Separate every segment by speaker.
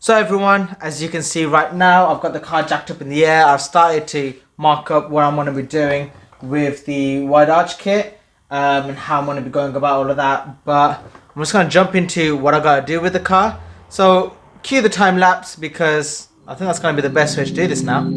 Speaker 1: So everyone, as you can see right now, I've got the car jacked up in the air. I've started to mark up what I'm going to be doing with the wide arch kit and how I'm going to be going about all of that. But I'm just going to jump into what I got to do with the car. So cue the time lapse because I think that's going to be the best way to do this now.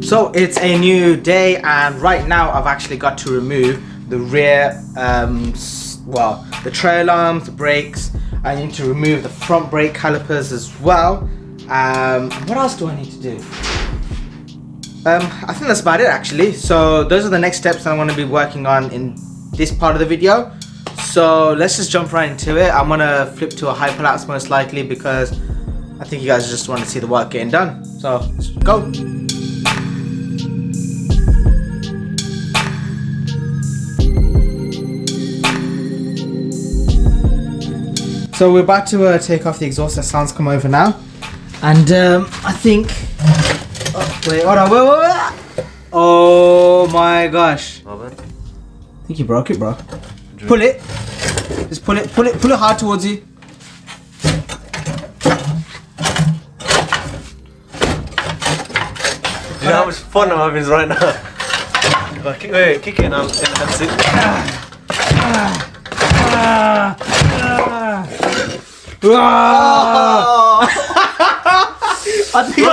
Speaker 1: So it's a new day and right now I've actually got to remove the rear, the trail arms, the brakes. I need to remove the front brake calipers as well. What else do I need to do? I think that's about it actually. So those are the next steps that I'm going to be working on in this part of the video. So let's just jump right into it. I'm going to flip to a hyperlapse most likely because I think you guys just want to see the work getting done. So let's go. So we're about to take off the exhaust. That sounds come over now, and I think. Oh, wait, hold on, wait. Oh my gosh!
Speaker 2: I
Speaker 1: think you broke it, bro. Pull it. Just pull it hard towards you.
Speaker 2: You know how much fun I'm having right now? Wait, kick it and I'll enhance it.
Speaker 1: I think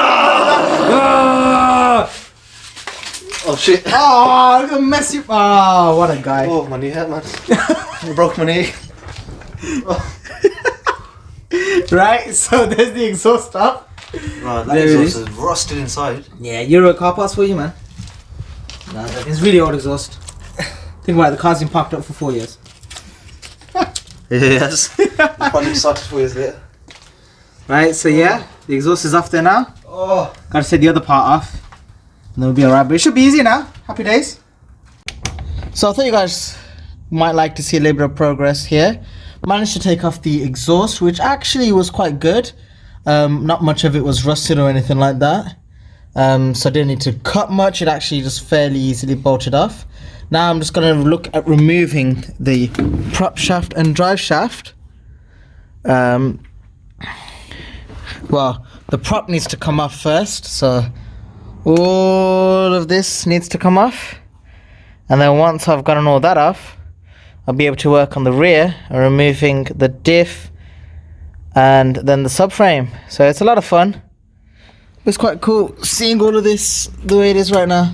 Speaker 2: Oh shit.
Speaker 1: Oh, look at the mess you. Oh, what a guy.
Speaker 2: Oh, my knee hurt, man. I broke my knee.
Speaker 1: Right, so there's the exhaust up.
Speaker 2: Right, that exhaust is rusted inside.
Speaker 1: Yeah, Euro car parts for you, man. No, it's really old exhaust. Think about it, the car's been parked up for 4 years.
Speaker 2: Yes. Probably started 4 years later.
Speaker 1: Right, so yeah, the exhaust is off there now.
Speaker 2: Oh.
Speaker 1: Gotta take the other part off. And then we'll be alright, but it should be easy now. Happy days. So I thought you guys might like to see a little bit of progress here. Managed to take off the exhaust, which actually was quite good. Not much of it was rusted or anything like that. So I didn't need to cut much. It actually just fairly easily bolted off. Now I'm just going to look at removing the prop shaft and drive shaft. Well, the prop needs to come off first, so all of this needs to come off. And then once I've gotten all that off, I'll be able to work on the rear and removing the diff and then the subframe. So it's a lot of fun. It's quite cool seeing all of this the way it is right now.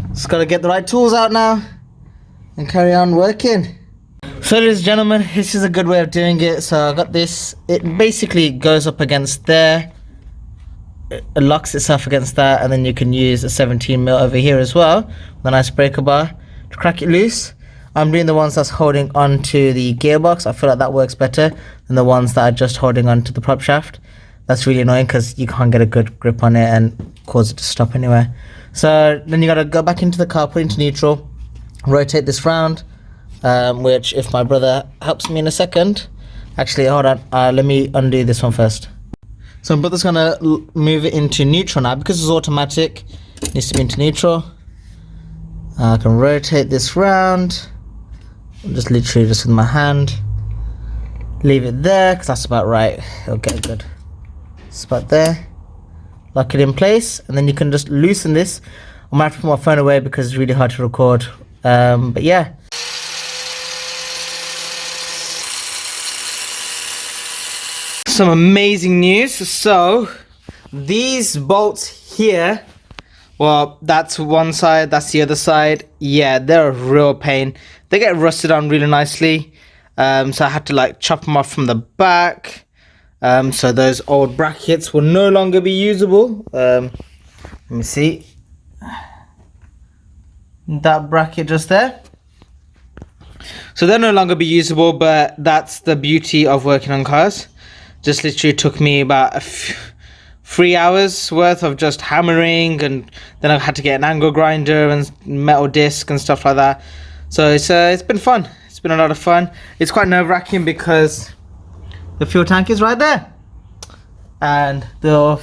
Speaker 1: Just gotta get the right tools out now and carry on working. So ladies and gentlemen, this is a good way of doing it. So I got this, it basically goes up against there, it locks itself against that, and then you can use a 17mm over here as well with a nice breaker bar to crack it loose. I'm doing the ones that's holding onto the gearbox. I feel like that works better than the ones that are just holding onto the prop shaft. That's really annoying because you can't get a good grip on it and cause it to stop anywhere. So then you gotta go back into the car, put it into neutral, rotate this round, which if my brother helps me in a second. Actually, hold on, let me undo this one first. So my brother's gonna move it into neutral now because it's automatic. It needs to be into neutral. I can rotate this round. Just literally just with my hand. Leave it there because that's about right. It'll get good. It's about there. Lock it in place, and then you can just loosen this. I'm gonna have to put my phone away because it's really hard to record. But yeah. Some amazing news. So these bolts here, well, that's one side, that's the other side. Yeah, they're a real pain. They get rusted on really nicely. So I had to like chop them off from the back. So those old brackets will no longer be usable. Let me see. That bracket just there. So they'll no longer be usable, but that's the beauty of working on cars. Just literally took me about 3 hours worth of just hammering, and then I had to get an angle grinder and metal disc and stuff like that. So it's been fun. It's been a lot of fun. It's quite nerve-wracking because the fuel tank is right there, and the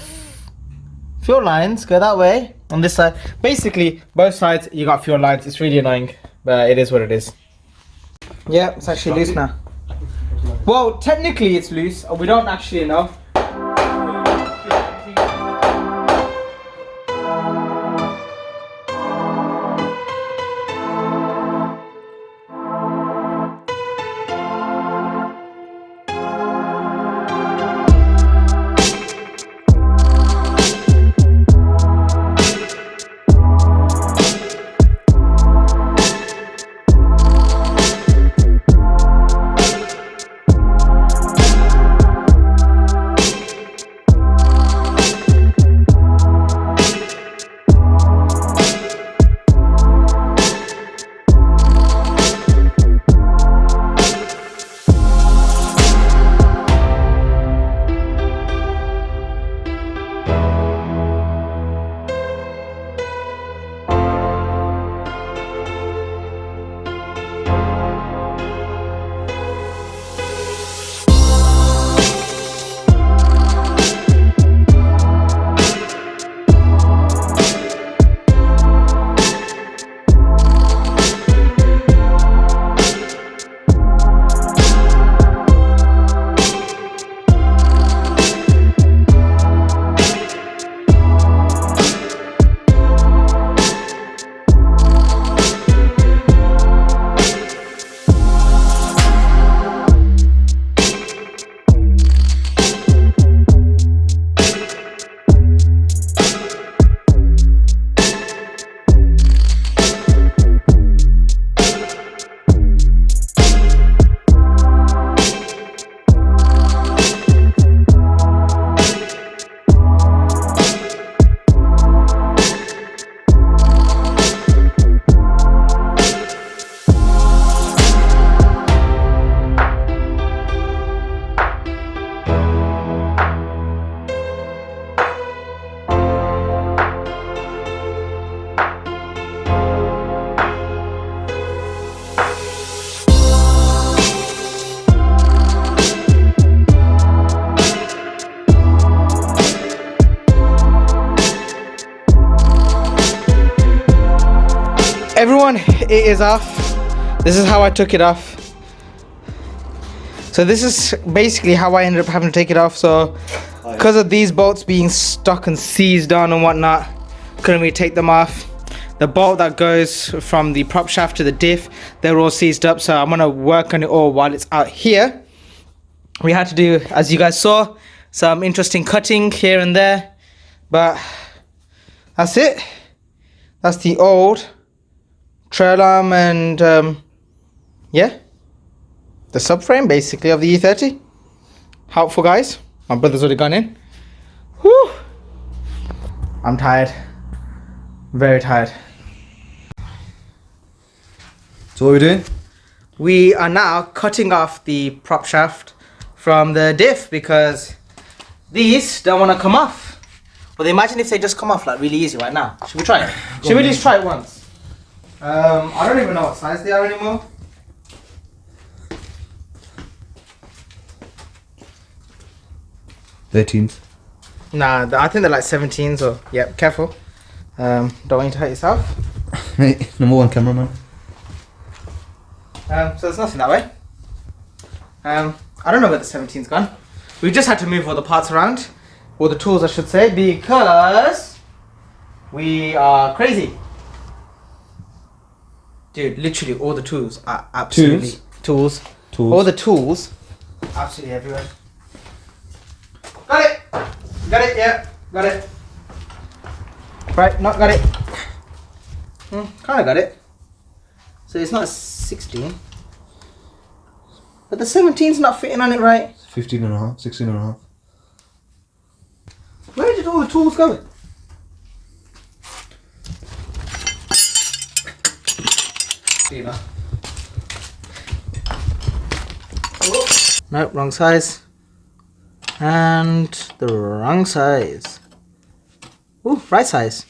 Speaker 1: fuel lines go that way on this side. Basically, both sides you got fuel lines. It's really annoying, but it is what it is. Yeah, it's actually loose now. Well, technically it's loose. We don't actually know. Everyone, it is off. This is how I took it off. So this is basically how I ended up having to take it off. So because of these bolts being stuck and seized on and whatnot, couldn't really take them off. The bolt that goes from the prop shaft to the diff, they're all seized up. So I'm gonna work on it all while it's out here. We had to do, as you guys saw, some interesting cutting here and there, but that's it. That's the old trail arm and yeah, the subframe basically of the E30. Helpful, guys. My brother's already gone in. Whew. I'm tired. Very tired.
Speaker 2: So what are we doing?
Speaker 1: We are now cutting off the prop shaft from the diff because these don't want to come off. But imagine if they just come off like really easy right now. Should we try it? Should we just try it once? I don't even know what size they are anymore.
Speaker 2: They're teens.
Speaker 1: Nah, I think they're like 17s or, yep, careful. Don't want you to hurt yourself.
Speaker 2: Mate, number one cameraman.
Speaker 1: So there's nothing that way. I don't know where the 17's gone. We just had to move all the parts around. Or the tools, I should say, because we are crazy. Dude, literally all the tools are absolutely... Tools. All the tools, absolutely everywhere. Got it! Got it, yeah. Got it. Right, not got it. Kind of got it. So it's not a 16. But the 17's not fitting on it right.
Speaker 2: 15 and a half, 16 and a half.
Speaker 1: Where did all the tools go? Nope, wrong size. And the wrong size. Ooh, right size.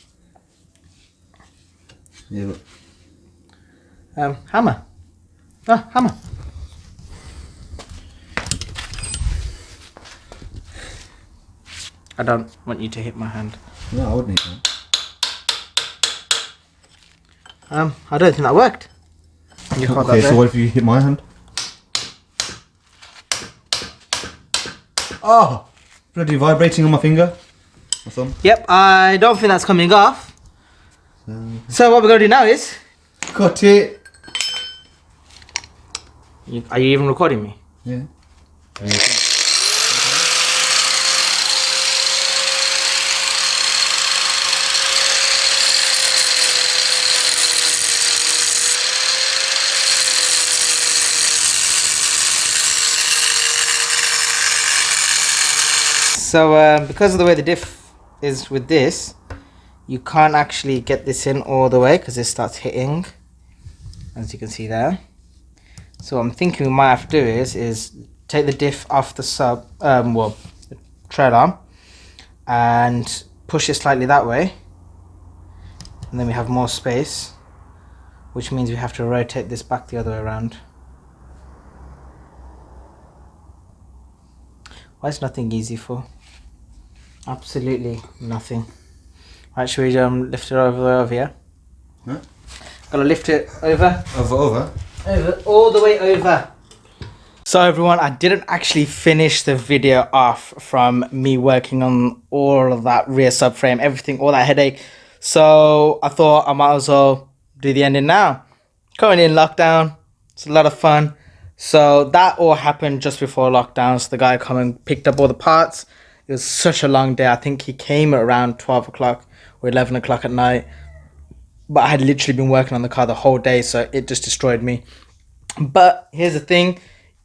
Speaker 2: Yeah.
Speaker 1: Hammer. Ah, hammer. I don't want you to hit my hand.
Speaker 2: No, I wouldn't hit that.
Speaker 1: I don't think that worked. You hold
Speaker 2: Okay,
Speaker 1: that
Speaker 2: so what if you hit my hand? Oh! Bloody vibrating on my finger. My thumb.
Speaker 1: Yep, I don't think that's coming off. So what we're going to do now is...
Speaker 2: Cut it!
Speaker 1: Are you even recording me?
Speaker 2: Yeah.
Speaker 1: So because of the way the diff is with this, you can't actually get this in all the way because it starts hitting, as you can see there. So what I'm thinking we might have to do is take the diff off the the tread arm and push it slightly that way, and then we have more space, which means we have to rotate this back the other way around. Why is nothing easy for? Absolutely nothing. Right, should we lift it over here?
Speaker 2: Huh?
Speaker 1: Gotta lift it over.
Speaker 2: Over?
Speaker 1: Over, all the way over. So everyone, I didn't actually finish the video off from me working on all of that rear subframe, everything, all that headache. So I thought I might as well do the ending now. Currently in lockdown, it's a lot of fun. So that all happened just before lockdown. So the guy came and picked up all the parts. It was such a long day. I think he came at around 12 o'clock or 11 o'clock at night. But I had literally been working on the car the whole day, so it just destroyed me. But here's the thing.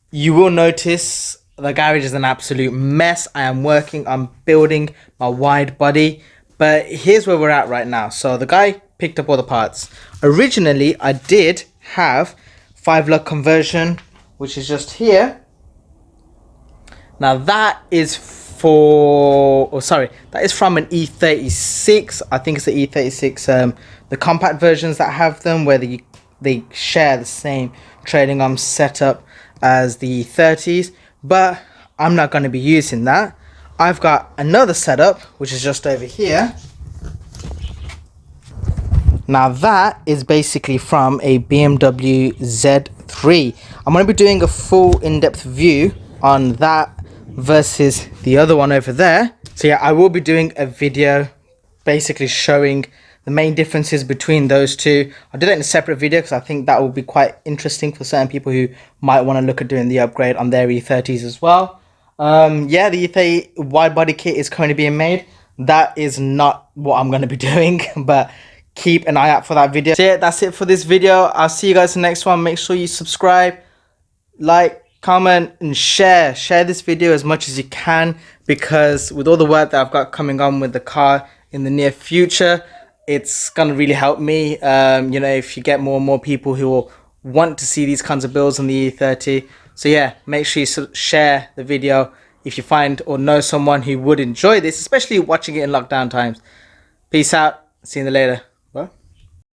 Speaker 1: You will notice the garage is an absolute mess. I am working on building my wide body. But here's where we're at right now. So the guy picked up all the parts. Originally, I did have 5-lug conversion, which is just here. Now that is that is from an E36. I think it's the E36, the compact versions that have them, where they share the same trailing arm setup as the E30s, but I'm not going to be using that. I've got another setup, which is just over here. Now that is basically from a BMW Z3. I'm going to be doing a full in-depth view on that versus the other one over there. So yeah, I will be doing a video basically showing the main differences between those two. I'll do that in a separate video because I think that will be quite interesting for certain people who might want to look at doing the upgrade on their E30s as well. Yeah, the E30 wide body kit is currently being made. That is not what I'm going to be doing, but keep an eye out for that video. So yeah, that's it for this video. I'll see you guys in the next one. Make sure you subscribe, like, comment and share this video as much as you can, because with all the work that I've got coming on with the car in the near future, it's gonna really help me. You know, if you get more and more people who will want to see these kinds of builds on the E30. So yeah, make sure you share the video if you find or know someone who would enjoy this, especially watching it in lockdown times. Peace out, see you later.